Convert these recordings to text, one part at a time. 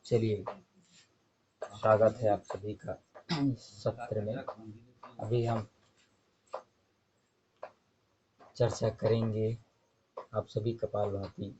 चलिए, स्वागत है आप सभी का इस सत्र में। अभी हम चर्चा करेंगे, आप सभी कपालभाति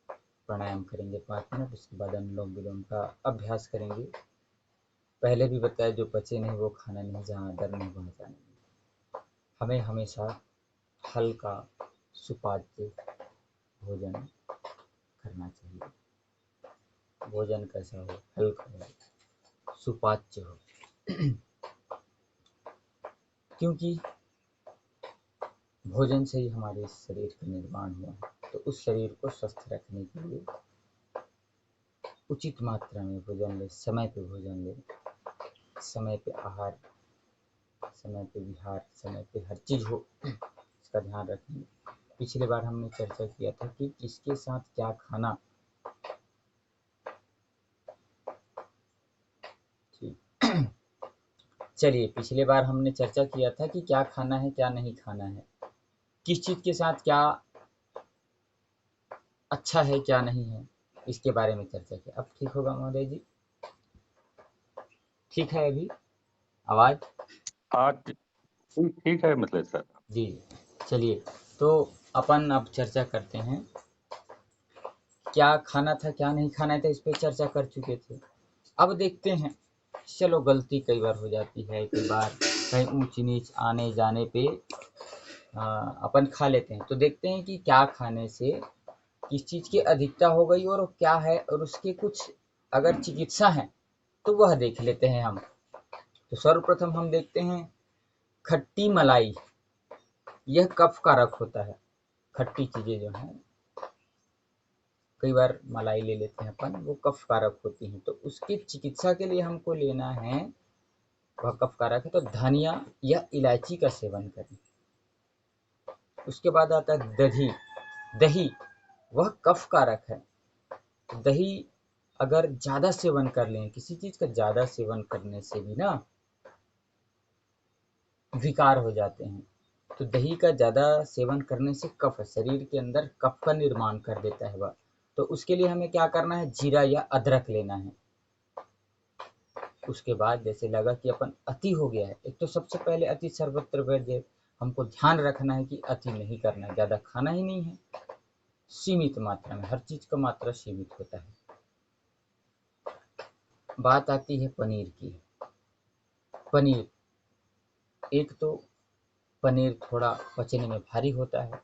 प्राणायाम करेंगे 5 मिनट, उसके बाद अनुलोम विलोम का अभ्यास करेंगे। पहले भी बताया, जो पचे नहीं वो खाना नहीं, जहाँ डर नहीं वहाँ जाना नहीं। हमें हमेशा हल्का सुपाच्य भोजन करना चाहिए। भोजन कैसा हो? हल्का हो, सुपाच्य हो। क्योंकि भोजन से ही हमारे शरीर का निर्माण हुआ है, तो उस शरीर को स्वस्थ रखने के लिए उचित मात्रा में भोजन ले, समय पे भोजन ले, समय पे आहार, समय पे विहार, समय पे हर चीज हो, इसका ध्यान रखेंगे। पिछली बार हमने चर्चा किया था कि किसके साथ क्या खाना। ठीक, चलिए, पिछले बार हमने चर्चा किया था कि क्या खाना है क्या नहीं खाना है, किस चीज के साथ क्या अच्छा है क्या नहीं है, इसके बारे में चर्चा की। अब ठीक होगा महोदय जी? ठीक है अभी आवाज? हाँ ठीक है मतलब सर। जी, चलिए, तो अपन अब चर्चा करते हैं, क्या खाना था क्या नहीं खाना था, इस पे चर्चा कर चुके थे। अब देखते हैं, चलो गलती कई बार हो जाती है, कई बार कहीं ऊंच नीच आने जाने पे अपन खा लेते हैं। तो देखते हैं कि क्या खाने से किस चीज की अधिकता हो गई और क्या है, और उसके कुछ अगर चिकित्सा है तो वह देख लेते हैं हम। तो सर्वप्रथम हम देखते हैं, खट्टी मलाई, यह कफ कारक होता है। खट्टी चीजें जो हैं, कई बार मलाई ले लेते हैं अपन, वो कफ कारक होती हैं, तो उसकी चिकित्सा के लिए हमको लेना है, वह कफ कारक है तो धनिया या इलायची का सेवन करें। उसके बाद आता है दही। दही वह कफ कारक है। दही अगर ज्यादा सेवन कर लें, किसी चीज का ज्यादा सेवन करने से भी ना विकार हो जाते हैं। तो दही का ज्यादा सेवन करने से कफ, शरीर के अंदर कफ का निर्माण कर देता है वह। तो उसके लिए हमें क्या करना है, जीरा या अदरक लेना है। उसके बाद जैसे लगा कि अपन अति हो गया है, एक तो सबसे पहले अति सर्वत्र वर्ज्य, हमको ध्यान रखना है कि अति नहीं करना है, ज्यादा खाना ही नहीं है, सीमित मात्रा में, हर चीज का मात्रा सीमित होता है। बात आती है पनीर की। पनीर, एक तो पनीर थोड़ा पचने में भारी होता है।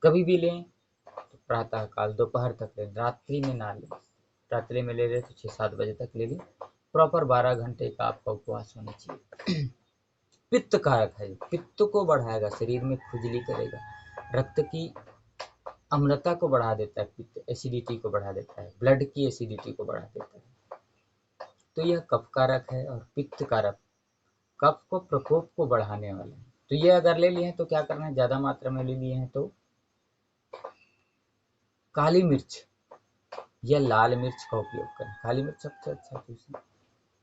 कभी भी लें तो प्रातः काल दोपहर तक लें, रात्रि में ना लें। रात्रि में ले लें तो 6-7 बजे तक ले लें। प्रॉपर 12 घंटे का आपका उपवास होना चाहिए। पित्त कारक है, पित्त को बढ़ाएगा, शरीर में खुजली करेगा, रक्त की अम्लता को बढ़ा देता है, पित्त एसिडिटी को बढ़ा देता है, ब्लड की एसिडिटी को बढ़ा देता है। तो यह कफ कारक है और पित्त कारक, कफ को प्रकोप को बढ़ाने वाला है। तो ये अगर ले लिए हैं तो क्या करना है, ज्यादा मात्रा में ले लिए हैं तो काली मिर्च या लाल मिर्च का उपयोग करें। काली मिर्च सबसे अच्छा चूसना,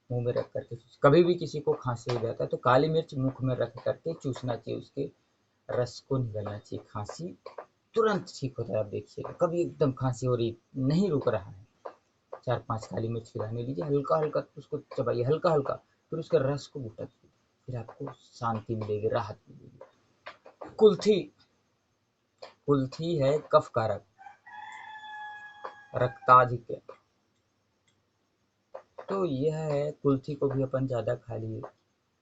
मुंह में रख करके कभी भी किसी को खांसी हो जाता है तो काली मिर्च मुख में रख करके चूसना चाहिए, उसके रस को निगलना चाहिए, खांसी तुरंत ठीक होता है। आप देखिएगा, कभी एकदम खांसी हो रही नहीं रुक रहा है, 4-5 काली मिर्च की दाने लीजिए, हल्का हल्का उसको चबाइए, हल्का हल्का, फिर उसके रस को घुटकिए, फिर आपको शांति मिलेगी, राहत मिलेगी। कुल्थी, कुल्थी है कफ कारक, रक्ताधिक, तो यह है, कुल्थी को भी अपन ज्यादा खा लिए।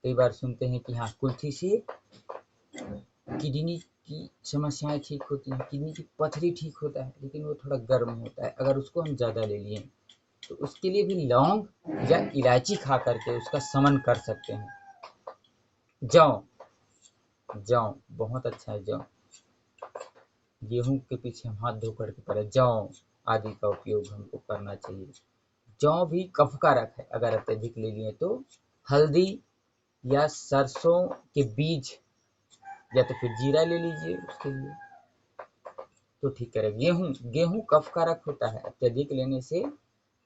कई बार सुनते हैं कि हाँ, कुल्थी से किडनी की समस्याएं ठीक होती हैं, किडनी की पथरी ठीक होता है, लेकिन वो थोड़ा गर्म होता है। अगर उसको हम ज्यादा ले लिए तो उसके लिए भी लौंग या इलायची खा करके उसका शमन कर सकते हैं। जौ, जौ बहुत अच्छा है। जौ, गेहूं के पीछे हम हाथ धो करके पड़े, जौ आदि का उपयोग हमको करना चाहिए। जौ भी कफ कारक है, अगर अत्यधिक ले लिए तो। हल्दी या सरसों के बीज या तो फिर जीरा ले लीजिए उसके लिए, तो ठीक करेगा। गेहूं, गेहूं कफ कारक होता है, अत्यधिक लेने से।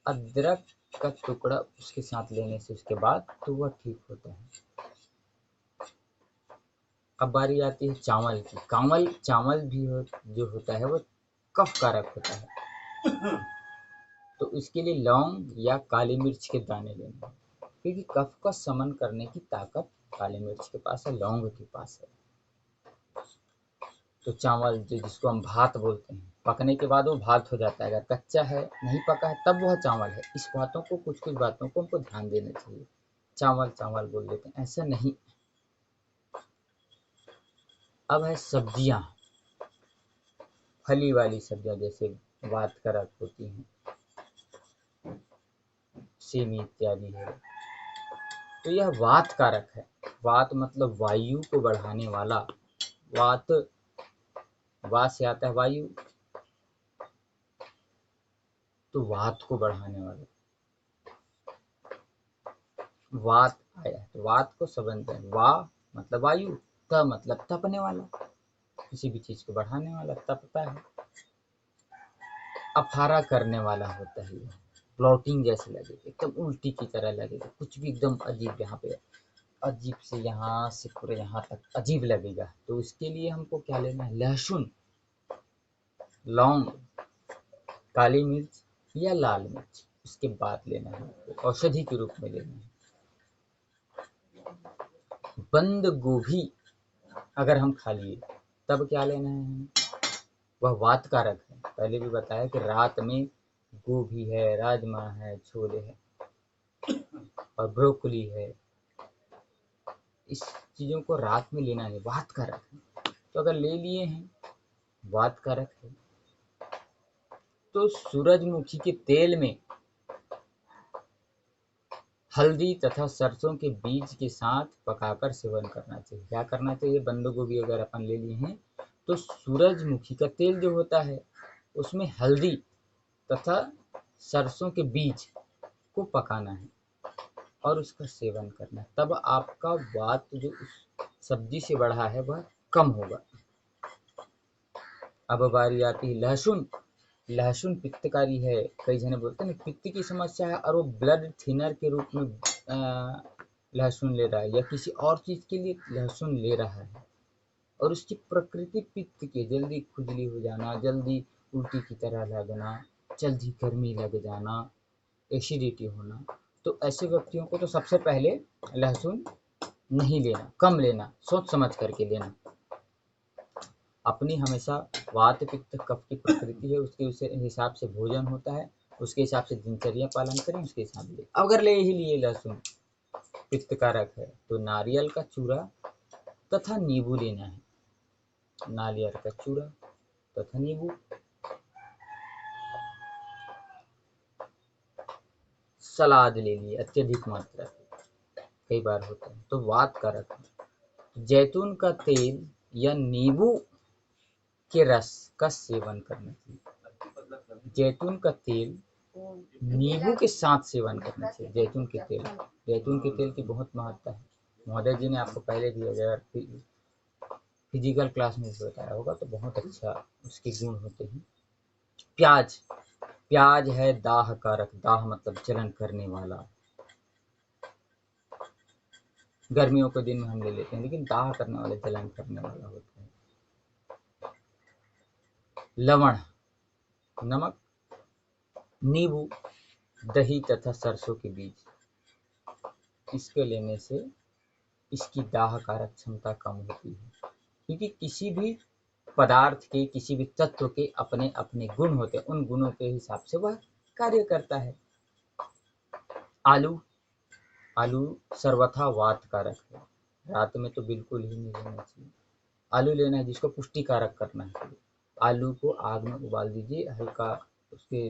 अदरक का टुकड़ा उसके साथ लेने से उसके बाद तो वह ठीक होता है। अब बारी आती है चावल की। चावल भी जो होता है वो कफ कारक होता है। तो इसके लिए लौंग या काली मिर्च के दाने लेने हैं, क्योंकि कफ का शमन करने की ताकत काली मिर्च के पास है, लौंग के पास है। तो चावल जिसको हम भात बोलते हैं, पकने के बाद वो भात हो जाता है, अगर कच्चा है नहीं पका है तब वह चावल है। इस बातों को कुछ बातों को हमको ध्यान देना चाहिए। चावल चावल बोल देते हैं, ऐसा नहीं। अब है सब्जियां, फली वाली सब्जियां जैसे वात कारक होती हैं, सेमी इत्यादि है, तो यह वात कारक है। वात मतलब वायु को बढ़ाने वाला। वात, वात से आता है वायु, तो वात को बढ़ाने वाला वात आया है। तो वात को संबंध है, वा मतलब वायु, त मतलब तपने वाला, किसी भी चीज को बढ़ाने वाला, तपता है। अफारा करने वाला होता है, ब्लॉटिंग जैसे लगेगा, एकदम उल्टी की तरह लगेगा, कुछ भी एकदम अजीब, यहाँ पे अजीब से यहाँ से पूरे यहाँ तक अजीब लगेगा। तो इसके लिए हमको क्या लेना है? लहसुन, लौंग, काली मिर्च या लाल मिर्च, उसके बाद लेना है, औषधि के रूप में लेना है। बंद गोभी अगर हम खा लिए तब क्या लेना है? वह वात कारक है। पहले भी बताया कि रात में गोभी है, राजमा है, छोले है और ब्रोकली है, इस चीजों को रात में लेना है, वात कारक है। तो अगर ले लिए हैं, वात कारक है, तो सूरजमुखी के तेल में हल्दी तथा सरसों के बीज के साथ पकाकर सेवन करना चाहिए। क्या करना चाहिए? बंद गोभी अगर अपन ले लिए हैं तो सूरजमुखी का तेल जो होता है उसमें हल्दी तथा सरसों के बीज को पकाना है और उसका सेवन करना है, तब आपका वात जो उस सब्जी से बढ़ा है वह कम होगा। अब बारी आती है लहसुन। लहसुन पित्तकारी है, कई जने बोलते हैं पित्त की समस्या है और वो ब्लड थिनर के रूप में लहसुन ले रहा है या किसी और चीज के लिए लहसुन ले रहा है, और उसकी प्रकृति पित्त की, जल्दी खुजली हो जाना, जल्दी उल्टी की तरह लगना, जल्दी गर्मी लग जाना, एसिडिटी होना, तो ऐसे व्यक्तियों को तो सबसे पहले लहसुन नहीं लेना, कम लेना, सोच समझ करके लेना। अपनी हमेशा वात पित्त कफ की प्रकृति है, उसके हिसाब से भोजन होता है, उसके हिसाब से दिनचर्या पालन करें, उसके हिसाब से। अगर ले ही लिए लहसुन पित्त कारक है तो नारियल का चूरा तथा नींबू लेना है। नारियल का चूरा तथा नींबू। सलाद ले लिए अत्यधिक मात्रा में, कई बार होता है, तो वात कारक है। जैतून का तेल या नींबू के रस का सेवन करना चाहिए। जैतून का तेल नींबू के साथ सेवन करना चाहिए। जैतून के तेल की बहुत महत्ता है। महोदय जी ने आपको पहले भी अगर फिजिकल क्लास में बताया होगा तो बहुत अच्छा उसके गुण होते हैं। प्याज, प्याज है दाह कारक। दाह मतलब जलन करने वाला। गर्मियों के दिन में हम ले लेते हैं, लेकिन दाह करने वाला, जलन करने वाला होता है। लवण, नमक, नींबू, दही तथा सरसों के बीज, इसके लेने से इसकी दाह कारक क्षमता कम होती है, क्योंकि किसी भी पदार्थ के, किसी भी तत्व के अपने अपने गुण होते हैं, उन गुणों के हिसाब से वह कार्य करता है। आलू, आलू सर्वथा वात कारक है, रात में तो बिल्कुल ही नहीं लेना चाहिए। आलू लेना है जिसको पुष्टि कारक करना है। आलू को आग में उबाल दीजिए, हल्का उसके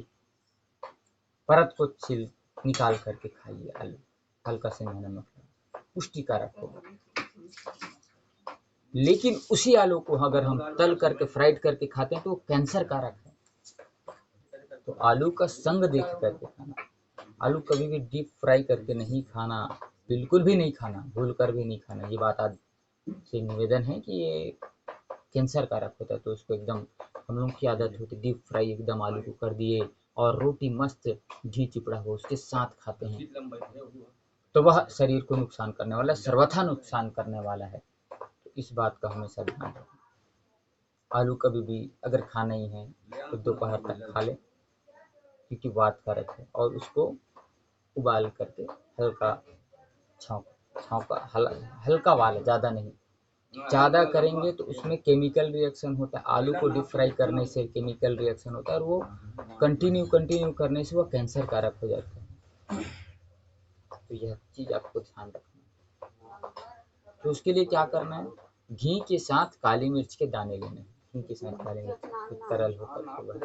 परत को छिल निकाल करके खाइए। आलू हल्का से नमक, पुष्टि कारक होगा। लेकिन उसी आलू को अगर हम तल करके फ्राइड करके खाते हैं तो वो कैंसर कारक है। तो आलू का संग देख करके खाना। आलू कभी भी डीप फ्राई करके नहीं खाना, बिल्कुल भी नहीं खाना, भूल कर भी नहीं खाना। ये बात आज से निवेदन है कि ये कैंसर कारक होता है। तो उसको एकदम, हम लोग की आदत होती है डीप फ्राई, एकदम आलू को कर दिए और रोटी मस्त घी चिपड़ा हो उसके साथ खाते हैं, तो वह शरीर को नुकसान करने वाला, सर्वथा नुकसान करने वाला है। तो इस बात का हमेशा ध्यान रखें। आलू कभी भी अगर खाना ही है तो दोपहर तक खा ले, क्योंकि वात कारक है, और उसको उबाल करके हल्का हल्का वाला, ज़्यादा नहीं। ज़्यादा करेंगे तो उसमें केमिकल रिएक्शन होता है, आलू को डीप फ्राई करने से केमिकल रिएक्शन होता है, और वो कंटिन्यू करने से वो कैंसर कारक हो जाता है। तो यह चीज़ आपको ध्यान रखना है। तो उसके लिए क्या करना है, घी के साथ काली मिर्च के दाने लेने हैं। घी के साथ काली मिर्च तरल होकर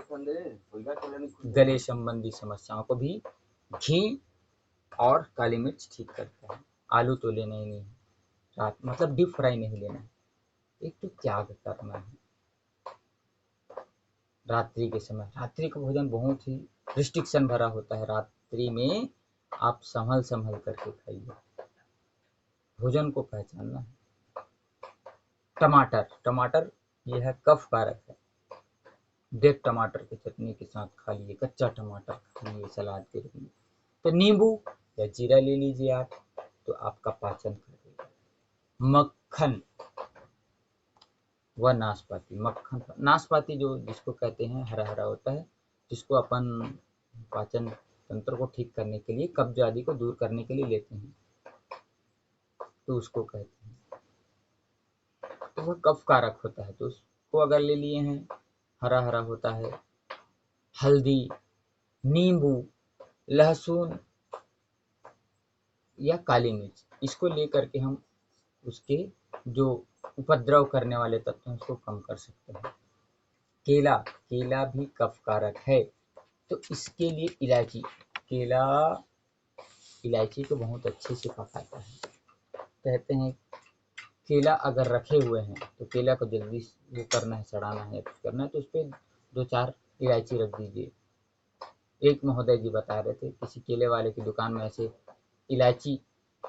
गले संबंधी समस्याओं को भी घी और काली मिर्च ठीक करता है। आलू तो लेना ही नहीं है, रात मतलब डीप फ्राई नहीं लेना है। एक तो त्याग करना है रात्रि के समय। रात्रि का भोजन बहुत ही रिस्ट्रिक्शन भरा होता है। रात्रि में आप संभल करके खाइए, भोजन को पहचानना है। टमाटर यह है कफ कारक है। डेढ़ टमाटर की चटनी के साथ खा लिए, कच्चा टमाटर खा लिए सलाद के रूप में। तो नींबू या जीरा ले लीजिए आप, तो आपका पाचन कर देगा। मक्खन व नाशपाती जो जिसको कहते हैं हरा होता है, जिसको अपन पाचन तंत्र को ठीक करने के लिए, कब्ज आदि को दूर करने के लिए लेते हैं, तो उसको कहते हैं। तो वह कफ कारक होता है, तो उसको अगर ले लिए हैं, हरा होता है। हल्दी, नींबू, लहसुन या काली मिर्च, इसको लेकर के हम उसके जो उपद्रव करने वाले तत्व हैं उसको कम कर सकते हैं। केला भी कफ कारक है, तो इसके लिए इलायची को बहुत अच्छे से पकाता है। कहते हैं केला अगर रखे हुए हैं तो केला को जल्दी वो करना है, सड़ाना है, करना है, तो उस पर 2-4 इलायची रख दीजिए। एक महोदय जी बता रहे थे, किसी केले वाले की दुकान में ऐसे इलायची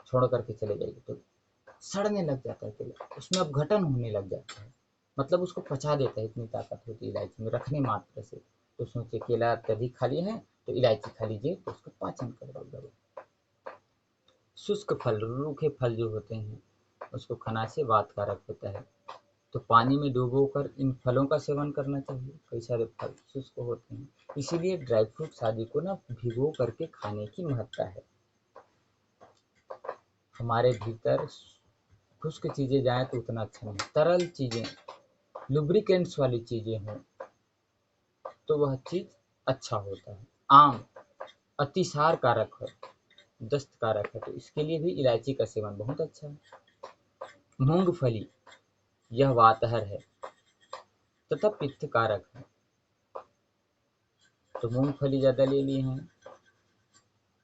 छोड़ करके चले जाइए तो सड़ने लग जाता है केला, उसमें अब घटन होने लग जाता है, मतलब उसको पचा देता है, इतनी ताकत होती है इलायची में रखने मात्र से। तो सोचिए केला अत्यधिक खा लिए हैं तो इलायची खा लीजिए, तो उसका पाचन कर देगा। शुष्क फल, रूखे फल जो होते हैं उसको खाने से वात कारक होता है, तो पानी में डुबोकर इन फलों का सेवन करना चाहिए। कई सारे फल शुष्क होते हैं, इसीलिए ड्राई फ्रूट्स आदि को ना भिगो करके खाने की महत्ता है। हमारे भीतर खुश्क चीज़ें जाएँ तो उतना अच्छा नहीं, तरल चीज़ें, लुब्रिकेंट्स वाली चीज़ें हों तो वह चीज़ अच्छा होता है। आम अतिसार कारक है, दस्त कारक है, तो इसके लिए भी इलायची का सेवन बहुत अच्छा है। मूंगफली यह वातहर है तथा पित्त कारक है, तो मूंगफली ज़्यादा ले लिए हैं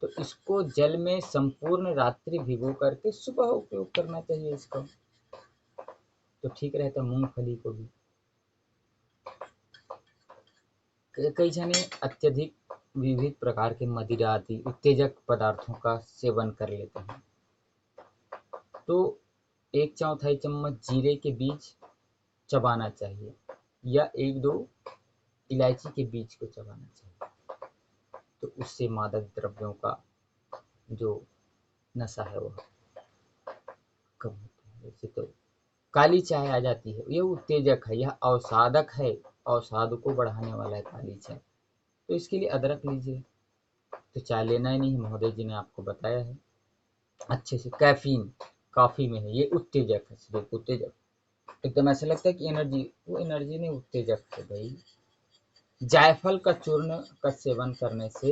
तो इसको जल में संपूर्ण रात्रि भिगो करके सुबह उपयोग करना चाहिए इसका, तो ठीक रहता है मूंगफली को भी। कई जने अत्यधिक विविध प्रकार के मदिरा आदि उत्तेजक पदार्थों का सेवन कर लेते हैं, तो 1/4 चम्मच जीरे के बीज चबाना चाहिए या 1-2 इलायची के बीज को चबाना चाहिए, तो उससे मादक द्रव्यों का जो नशा है वह कम होता है। वैसे तो काली चाय आ जाती है, यह उत्तेजक है, यह अवसादक है, अवसाद को बढ़ाने वाला है काली चाय, तो इसके लिए अदरक लीजिए। तो चाय लेना ही नहीं, महोदय जी ने आपको बताया है अच्छे से। कैफीन कॉफी में है, ये उत्तेजक है, सिर्फ उत्तेजक, एकदम ऐसा लगता है कि एनर्जी, वो एनर्जी नहीं, उत्तेजक है भाई। जायफल का चूर्ण का सेवन करने से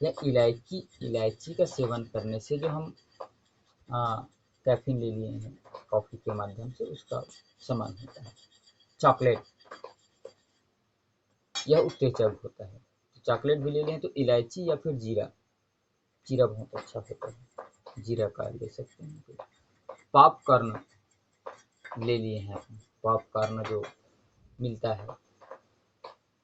या इलायची का सेवन करने से जो हम कैफीन ले लिए हैं कॉफ़ी के माध्यम से, उसका समान होता है। चॉकलेट यह उत्तेजक होता है, तो चॉकलेट भी ले लें तो इलायची या फिर जीरा बहुत अच्छा होता है, जीरा का ले सकते हैं। पॉपकॉर्न ले लिए हैं, पॉपकॉर्न जो मिलता है,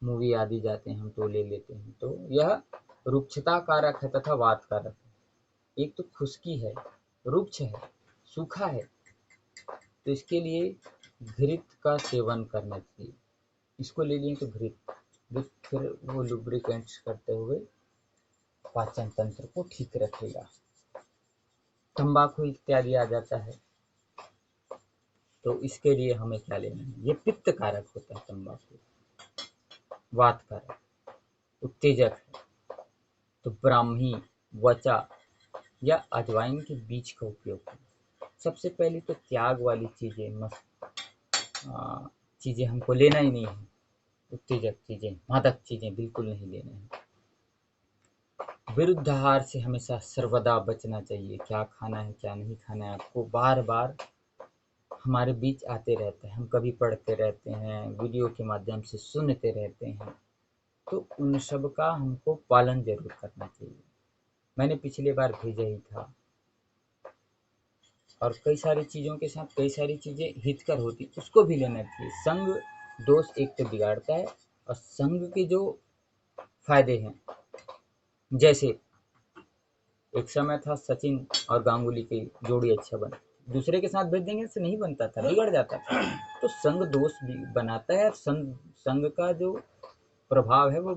मूवी आदि जाते हैं हम तो ले लेते हैं, तो यह रुक्षता कारक है तथा वात कारक है। एक तो खुश्की है, रुक्ष है, सूखा है, तो इसके लिए घृत का सेवन करना चाहिए। इसको ले लिए तो घृत फिर वो लुब्रिकेंट्स करते हुए पाचन तंत्र को ठीक रखेगा। तंबाकू इत्यादि आ जाता है, तो इसके लिए हमें क्या लेना है, ये पित्त कारक होता है तंबाकू, वात कारक, उत्तेजक है, तो ब्राह्मी, वचा या अजवाइन के बीज का उपयोग करें। सबसे पहले तो त्याग वाली चीज़ें हमको लेना ही नहीं है। उत्तेजक चीज़ें, मादक चीज़ें बिल्कुल नहीं लेना है। विरुद्ध आहार से हमेशा सर्वदा बचना चाहिए। क्या खाना है क्या नहीं खाना है, आपको बार बार हमारे बीच आते रहते हैं। हम कभी पढ़ते रहते हैं, वीडियो के माध्यम से सुनते रहते हैं, तो उन सब का हमको पालन जरूर करना चाहिए। मैंने पिछली बार भेजा ही था। और कई सारी चीज़ों के साथ कई सारी चीज़ें हितकर होती, उसको भी लेना चाहिए। संग दोष एक तो बिगाड़ता है, और संग के जो फायदे हैं, जैसे एक समय था सचिन और गांगुली की जोड़ी अच्छा बना, दूसरे के साथ भेज देंगे से नहीं बनता था, बिगड़ जाता था। तो संग दोष भी बनाता है, संग का जो प्रभाव है वो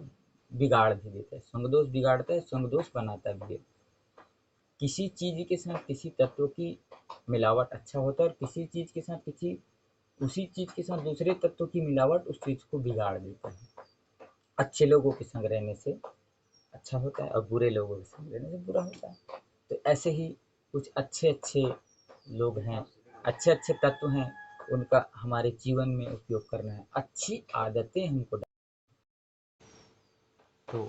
बिगाड़ भी देता है। संग दोष बिगाड़ता है, संग दोष बनाता भी है। किसी चीज़ के साथ किसी तत्व की मिलावट अच्छा होता है, और किसी चीज़ के साथ उसी चीज़ के साथ दूसरे तत्व की मिलावट उस चीज़ को बिगाड़ देता है। अच्छे लोगों के संग रहने से अच्छा होता है, और बुरे लोगों के संग रहने से बुरा होता है। तो ऐसे ही कुछ अच्छे अच्छे लोग हैं, अच्छे अच्छे तत्व हैं, उनका हमारे जीवन में उपयोग करना है। अच्छी आदतें हमको तो